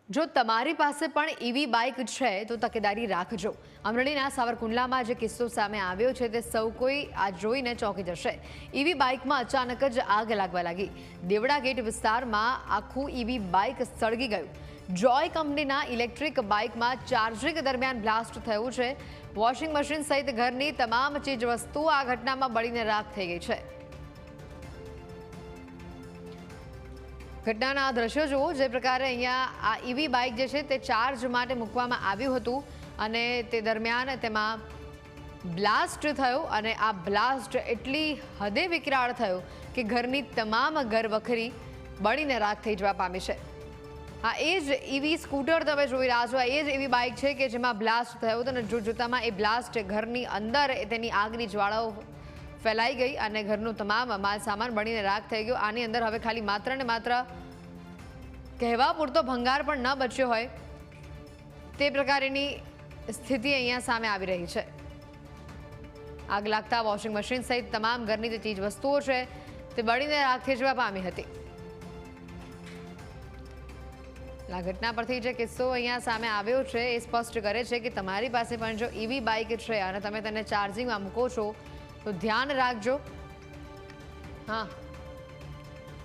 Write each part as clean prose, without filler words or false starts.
જો તમારી પાસે પણ ઈવી બાઇક છે તો તકેદારી રાખજો। અમરેલીના સાવરકુંડલામાં જે કિસ્સો સામે આવ્યો છે તે સૌ કોઈ આ જોઈને ચોંકી જશે। ઈવી બાઇકમાં અચાનક જ આગ લાગવા લાગી। દેવડા ગેટ વિસ્તારમાં આખું ઈવી બાઇક સળગી ગયું। જોય કંપનીના ઇલેક્ટ્રિક બાઇકમાં ચાર્જિંગ દરમિયાન બ્લાસ્ટ થયું છે। વોશિંગ મશીન સહિત ઘરની તમામ ચીજ વસ્તુઓ આ ઘટનામાં બળીને રાખ થઈ ગઈ છે। ઘટનાના દ્રશ્યો જુઓ, જે પ્રકારે અહીંયા આ ઈવી બાઇક જે છે તે ચાર્જ માટે મૂકવામાં આવ્યું હતું અને તે દરમિયાન તેમાં બ્લાસ્ટ થયો અને આ બ્લાસ્ટ એટલી હદે વિકરાળ થયો કે ઘરની તમામ ઘરવખરી બળીને રાખ થઈ જવા પામી છે। આ એ જ ઈવી સ્કૂટર તમે જોઈ રહ્યા છો, આ એ જ એવી બાઇક છે કે જેમાં બ્લાસ્ટ થયો હતો અને જોતામાં એ બ્લાસ્ટ ઘરની અંદર તેની આગની જ્વાળાઓ ફેલાઈ ગઈ અને ઘરનું તમામ માલ સામાન બળીને રાખ થઈ ગયો। આની અંદર હવે ખાલી માત્ર ને માત્ર કહેવા પૂરતો ભંગાર પણ ન બચ્યો હોય તે પ્રકારની સ્થિતિ અહીંયા સામે આવી રહી છે। આગ લાગતા વોશિંગ મશીન સહિત તમામ ઘરની જે ચીજ વસ્તુઓ છે તે બળીને રાખ થઈ જવા પામી હતી। આ ઘટના પરથી જે કિસ્સો અહીંયા સામે આવ્યો છે એ સ્પષ્ટ કરે છે કે તમારી પાસે પણ જો ઈવી બાઇક છે અને તમે તેને ચાર્જિંગમાં મૂકો છો તો ધ્યાન રાખજો। હા,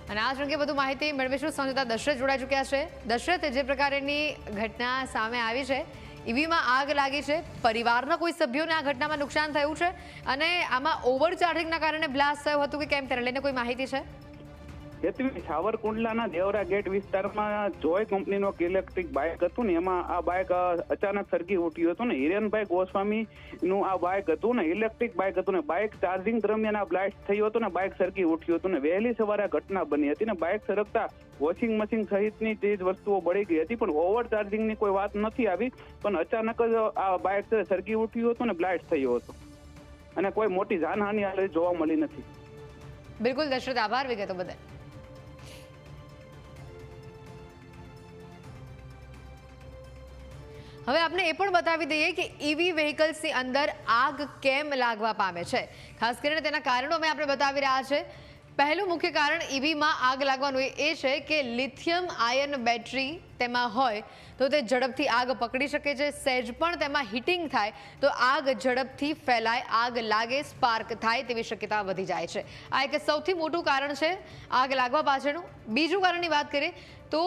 અને આ અંગે વધુ માહિતી મેળવીશું। સંવાદદાતા દશરથ જોડાઈ ચૂક્યા છે। દશરથ, જે પ્રકારની ઘટના સામે આવી છે, ઈવીમાં આગ લાગી છે, પરિવારના કોઈ સભ્યોને આ ઘટનામાં નુકસાન થયું છે અને આમાં ઓવરચાર્જિંગના કારણે બ્લાસ્ટ થયું હતું કે કેમ, તેને લઈને કોઈ માહિતી છે? સાવરકુંડલાના દેવરા ગેટ વિસ્તારમાં જોય કંપનીનું ઇલેક્ટ્રિક બાઇક હતું ને, એમાં આ બાઇક અચાનક સળગી ઉઠ્યું હતું ને। હિરેનભાઈ ગોસ્વામી નું આ બાઇક હતું ને, ઇલેક્ટ્રિક બાઇક હતું ને, બાઇક ચાર્જિંગ દરમિયાન આ બ્લાસ્ટ થયું હતું ને, બાઇક સળગી ઉઠ્યું હતું ને। વહેલી સવારે આ ઘટના બની હતી ને, બાઇક સળગતા વોશિંગ મશીન સહિતની ચીજ વસ્તુઓ બળી ગઈ હતી, પણ ઓવર ચાર્જિંગની કોઈ વાત નથી આવી, પણ અચાનક જ આ બાઇક સળગી ઉઠ્યું હતું ને બ્લાસ્ટ થયું હતું અને કોઈ મોટી જાનહાનિ હાલ જોવા મળી નથી। બિલકુલ દશરથ, આભાર વિગતો બદલ। હવે આપણે એ પણ બતાવી દઈએ કે ઈવી વ્હીકલ્સની અંદર આગ કેમ લાગવા પામે છે। ખાસ કરીને તેના કારણો આપણે બતાવી રહ્યા છે। પહેલું મુખ્ય કારણ ઈવીમાં આગ લાગવાનું એ છે કે લિથિયમ આયન બેટરી તેમાં હોય તો તે ઝડપથી આગ પકડી શકે છે। સહેજ પણ તેમાં હીટિંગ થાય તો આગ ઝડપથી ફેલાય, આગ લાગે, સ્પાર્ક થાય તેવી શક્યતા વધી જાય છે। આ એક સૌથી મોટું કારણ છે આગ લાગવા પાછળનું। બીજું કારણની વાત કરીએ તો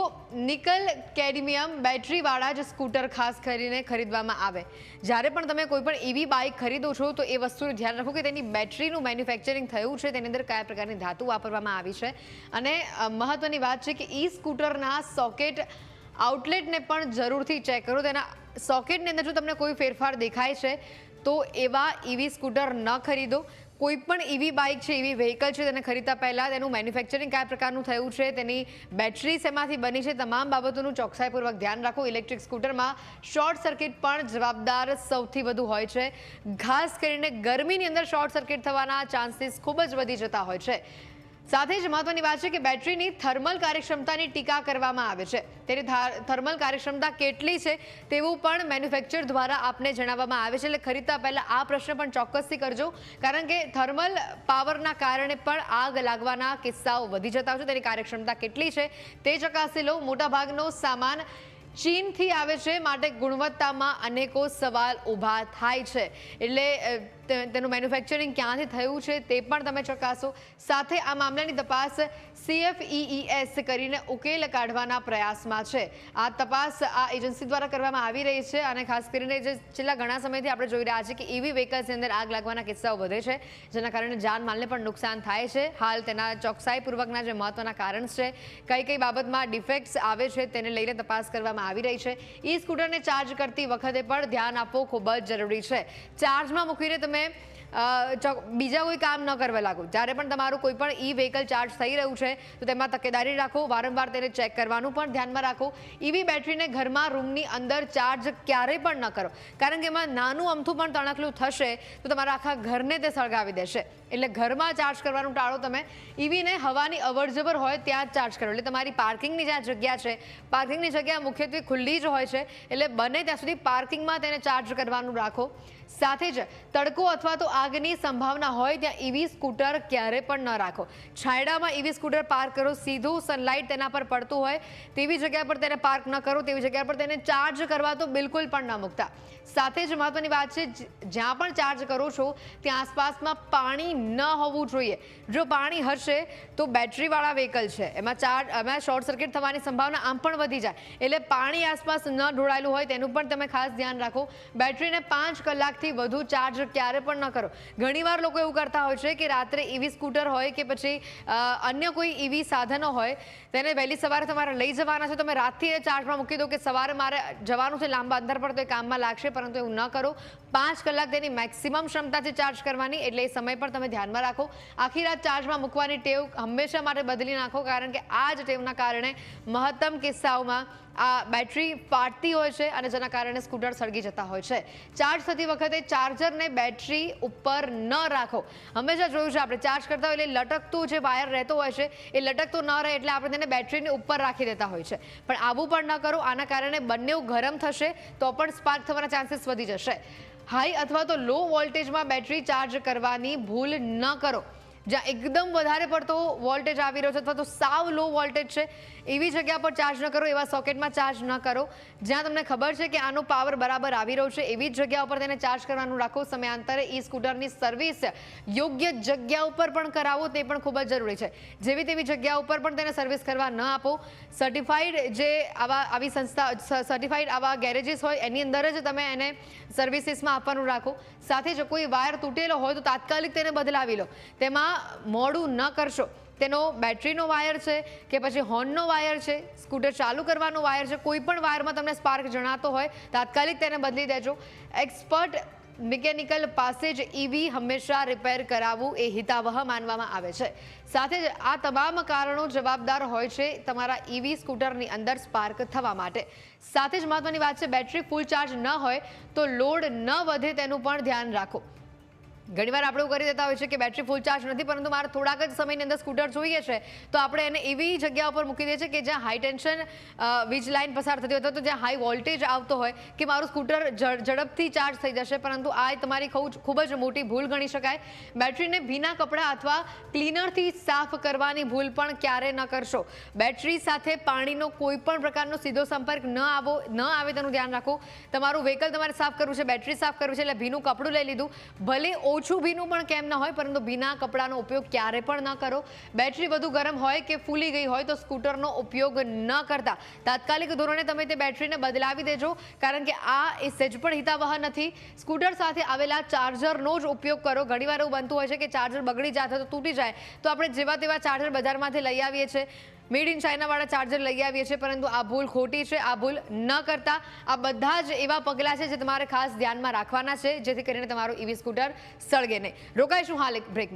નિકલ કેડમિયમ બેટરીવાળા જ સ્કૂટર ખાસ કરીને ખરીદવામાં આવે। જ્યારે પણ તમે કોઈ પણ ઈવી બાઇક ખરીદો છો તો એ વસ્તુનું ધ્યાન રાખો કે તેની બેટરીનું મેન્યુફેક્ચરિંગ થયું છે, તેની અંદર કયા પ્રકારની ધાતુ વાપરવામાં આવી છે। અને મહત્વની વાત છે કે ઈ સ્કૂટરના સોકેટ આઉટલેટને પણ જરૂરથી ચેક કરો। તેના સોકેટની અંદર જો તમને કોઈ ફેરફાર દેખાય છે તો એવા ઈવી સ્કૂટર ન ખરીદો। કોઈ પણ ઈવી બાઇક છે, ઈવી વ્હીકલ છે, તેને ખરીદતા પહેલાં તેનું મેન્યુફેક્ચરિંગ કયા પ્રકારનું થયું છે, તેની બેટરી શેમાંથી બની છે, તમામ બાબતોનું ચોકસાઈપૂર્વક ધ્યાન રાખો। ઇલેક્ટ્રિક સ્કૂટરમાં શોર્ટ સર્કિટ પણ જવાબદાર સૌથી વધુ હોય છે। ખાસ કરીને ગરમીની અંદર શોર્ટ સર્કિટ થવાના ચાન્સીસ ખૂબ જ વધી જતા હોય છે। સાથે જ મહત્વની વાત છે કે બેટરીની થર્મલ કાર્યક્ષમતાની ટીકા કરવામાં આવે છે। તેની થર્મલ કાર્યક્ષમતા કેટલી છે તેવું પણ મેન્યુફેક્ચર દ્વારા આપને જણાવવામાં આવે છે। એટલે ખરીદતા પહેલાં આ પ્રશ્ન પણ ચોક્કસથી કરજો, કારણ કે થર્મલ પાવરના કારણે પણ આગ લાગવાના કિસ્સાઓ વધી જતા હોય છે। તેની કાર્યક્ષમતા કેટલી છે તે ચકાસી લો। મોટાભાગનો સામાન ચીનથી આવે છે, માટે ગુણવત્તામાં અનેકો સવાલ ઊભા થાય છે। એટલે તેનું મેન્યુફેક્ચરિંગ ક્યાંથી થયું છે તે પણ તમે ચકાસો। સાથે આ મામલાની તપાસ CFEES કરીને ઉકેલ કાઢવાના પ્રયાસમાં છે। આ તપાસ આ એજન્સી દ્વારા કરવામાં આવી રહી છે અને ખાસ કરીને જે છેલ્લા ઘણા સમયથી આપણે જોઈ રહ્યા છીએ કે ઈવી વ્હીકલ્સની અંદર આગ લાગવાના કિસ્સાઓ વધે છે, જેના કારણે જાનમાલને પણ નુકસાન થાય છે। હાલ તેના ચોકસાઈપૂર્વકના જે મહત્વના કારણ છે, કઈ બાબતમાં ડિફેક્ટ્સ આવે છે તેને લઈને તપાસ કરવામાં આવી રહી છે। ઈ સ્કૂટરને ચાર્જ કરતી વખતે પણ ધ્યાન આપવું ખૂબ જ જરૂરી છે। ચાર્જમાં મૂકીને તમે બીજા કોઈ કામ ન કરવા લાગો। જ્યારે પણ તમારું કોઈ પણ ઈ વ્હીકલ ચાર્જ થઈ રહ્યું છે તો તેમાં તકેદારી રાખો, વારંવાર તેને ચેક કરવાનું પણ ધ્યાનમાં રાખો। ઈવી બેટરીને ઘરમાં રૂમની અંદર ચાર્જ ક્યારેય પણ ન કરો, કારણ કે એમાં નાનું અમથું પણ તણખલું થશે તો તમારા આખા ઘરને તે સળગાવી દેશે। એટલે ઘરમાં ચાર્જ કરવાનું ટાળો તમે। ઈવીને હવાની અવરજવર હોય ત્યાં જ ચાર્જ કરો। એટલે તમારી પાર્કિંગની જ્યાં જગ્યા છે, પાર્કિંગની જગ્યા મુખ્યત્વે ખુલ્લી જ હોય છે, એટલે બને ત્યાં સુધી પાર્કિંગમાં તેને ચાર્જ કરવાનું રાખો। સાથે જ તડકો અથવા તો આગની સંભાવના હોય ત્યાં ઈવી સ્કૂટર ક્યારે પણ ન રાખો. છાંયડામાં ઈવી સ્કૂટર પાર્ક કરો, સીધું સનલાઇટ તેના પર પડતું હોય તેવી જગ્યા પર તેને પાર્ક ન કરો, તેવી જગ્યા પર તેને ચાર્જ કરવા તો બિલકુલ પણ ન મૂકતા. સાથે જ મહત્વની વાત છે, જ્યાં પણ ચાર્જ કરો છો ત્યાં આસપાસમાં પાણી ન હોવું જોઈએ. જો પાણી હશે તો બેટરીવાળા વ્હીકલ છે, એમાં શોર્ટ સર્કિટ થવાની સંભાવના આમ પણ વધી જાય. એટલે પાણી આસપાસ ન ઢોળાયેલું હોય તેનું પણ તમે ખાસ ધ્યાન રાખો. બેટરીને 5 કલાકથી વધુ ચાર્જ ક્યારે પણ ન કરો. ઘણીવાર લોકો એવું કરતા હોય છે કે રાત્રે ઈવી સ્કૂટર હોય કે પછી અન્ય કોઈ ઈવી સાધનો હોય, તેને વહેલી સવારે તમારે લઈ જવાના છે, તમે રાતથી ચાર્જમાં મૂકી દો કે સવારે મારે જવાનું છે લાંબા અંતર પર તો એ કામમાં લાગશે, પરંતુ એવું ન કરો. 5 કલાક તેની મેક્સિમમ ક્ષમતા છે ચાર્જ કરવાની, એટલે એ સમય પણ તમે ધ્યાનમાં રાખો. આખી રાત ચાર્જમાં મૂકવાની ટેવ હંમેશા માટે બદલી નાખો, કારણ કે આ જ ટેવના કારણે મહત્તમ કિસ્સાઓમાં આ બેટરી ફાટતી હોય છે અને જેના કારણે સ્કૂટર સળગી જતા હોય છે. ચાર્જ થતી વખતે ચાર્જરને બેટરી ઉપર ન રાખો. હંમેશા જોયું છે આપણે ચાર્જ કરતા હોય એટલે લટકતું જે વાયર રહેતો હોય છે એ લટકતો ન રહે એટલે આપણે તેને બેટરીની ઉપર રાખી દેતા હોય છે, પણ આવું પણ ન કરો. આના કારણે બંને ગરમ થશે તો પણ સ્પાર્ક થવાના ચાન્સીસ વધી જશે. હાઈ અથવા તો લો વોલ્ટેજમાં બેટરી ચાર્જ કરવાની ભૂલ ન કરો. જ્યાં એકદમ વધારે પડતો વોલ્ટેજ આવી રહ્યો છે અથવા તો સાવ લો વોલ્ટેજ છે એવી જગ્યા પર ચાર્જ ન કરો, એવા સોકેટમાં ચાર્જ ન કરો. જ્યાં તમને ખબર છે કે આનો પાવર બરાબર આવી રહ્યો છે એવી જ જગ્યા ઉપર તેને ચાર્જ કરવાનું રાખો. સમયાંતરે ઈ સ્કૂટરની સર્વિસ યોગ્ય જગ્યા ઉપર પણ કરાવો, તે પણ ખૂબ જ જરૂરી છે. જેવી તેવી જગ્યા ઉપર પણ તેને સર્વિસ કરવા ન આપો. સર્ટિફાઈડ જે આવી સંસ્થા, સર્ટિફાઈડ આવા ગેરેજીસ હોય એની અંદર જ તમે એને સર્વિસીસમાં આપવાનું રાખો. સાથે જો કોઈ વાયર તૂટેલો હોય તો તાત્કાલિક તેને બદલાવી લો. તેમાં મોડું ન કરશો. તેનો બેટરીનો વાયર છે કે પછી હોર્નનો વાયર છે, સ્કૂટર ચાલુ કરવાનો વાયર છે, કોઈ પણ વાયરમાં તમને સ્પાર્ક જણાતો હોય તાત્કાલિક તેને બદલી દેજો. એક્સપર્ટ મિકેનિકલ પાસે જ ઈવી હંમેશા રિપેર કરાવવું એ હિતાવહ માનવામાં આવે છે. સાથે જ આ તમામ કારણો જવાબદાર હોય છે તમારા ઈવી સ્કૂટરની અંદર સ્પાર્ક થવા માટે. સાથે જ મહત્વની વાત છે, બેટરી ફૂલ ચાર્જ ન હોય તો લોડ ન વધે તેનું પણ ધ્યાન રાખો. ઘણીવાર આપણે એવું કરી દેતા હોય છે કે બેટરી ફૂલ ચાર્જ નથી પરંતુ મારે થોડાક જ સમયની અંદર સ્કૂટર જોઈએ છે, તો આપણે એને એવી જગ્યા ઉપર મૂકી દઈએ છીએ કે જ્યાં હાઈ ટેન્શન વીજ લાઇન પસાર થતી હોય તો જ્યાં હાઈ વોલ્ટેજ આવતો હોય કે મારું સ્કૂટર ઝડપથી ચાર્જ થઈ જશે, પરંતુ આ તમારી ખૂબ જ મોટી ભૂલ ગણી શકાય. બેટરીને ભીના કપડાં અથવા ક્લીનરથી સાફ કરવાની ભૂલ પણ ક્યારે ન કરશો. બેટરી સાથે પાણીનો કોઈ પણ પ્રકારનો સીધો સંપર્ક ન આવે તેનું ધ્યાન રાખો. તમારું વ્હીકલ તમારે સાફ કરવું છે, બેટરી સાફ કરવું છે એટલે ભીનું કપડું લઈ લીધું, ભલે ઓછું ભીનું પણ કેમ ન હોય, પરંતુ ભીના કપડાનો ઉપયોગ ક્યારે પણ ન કરો. બેટરી વધુ ગરમ હોય કે ફૂલી ગઈ હોય તો સ્કૂટરનો ઉપયોગ ન કરતા તાત્કાલિક ધોરણે તમે તે બેટરીને બદલાવી દેજો, કારણ કે આ એ સહેજ પણ હિતાવહ નથી. સ્કૂટર સાથે આવેલા ચાર્જરનો જ ઉપયોગ કરો. ઘણીવાર એવું બનતું હોય છે કે ચાર્જર બગડી જાય તો તૂટી જાય તો આપણે જેવા તેવા ચાર્જર બજારમાંથી લઈ આવીએ છીએ, મેડ ઇન ચાઇનાવાળા ચાર્જર લઈ આવીએ છીએ, પરંતુ આ ભૂલ ખોટી છે. આ ભૂલ ન કરતા આ બધા જ એવા પગલાં છે જે તમારે ખાસ ધ્યાનમાં રાખવાના છે જેથી કરીને તમારું ઈવી સ્કૂટર સળગે નહીં. રોકાઈશું હાલ એક બ્રેકમાં.